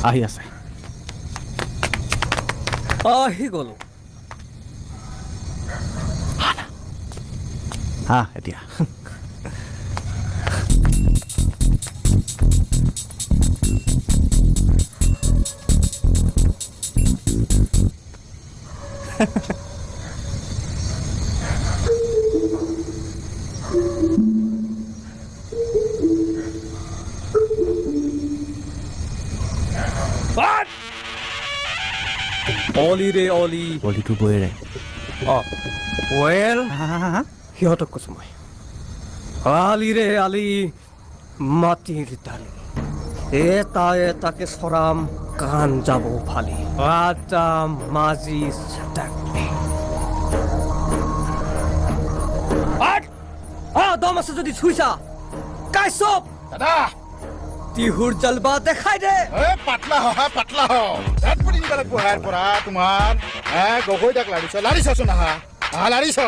আহি আছে আহি গ'ল হা এতিয়া অলি ৰে অলি বলিটো বৈৰে ৱেল সিহঁতক কৈছো মই আলি ৰে আলি মাটিৰ দালি এটা এটাকে চৰাম কাণ যাব ফালি আটা মাজি দম আছে যদি ছুইছা কাইছপ দাদা টিহুৰ জলবা দেখাই দে পাতলা পাতলা হাত পৰি নিবালে পোহাৰ পৰা তোমাৰ গগৈ দাক লাৰিছচোন লাৰিছ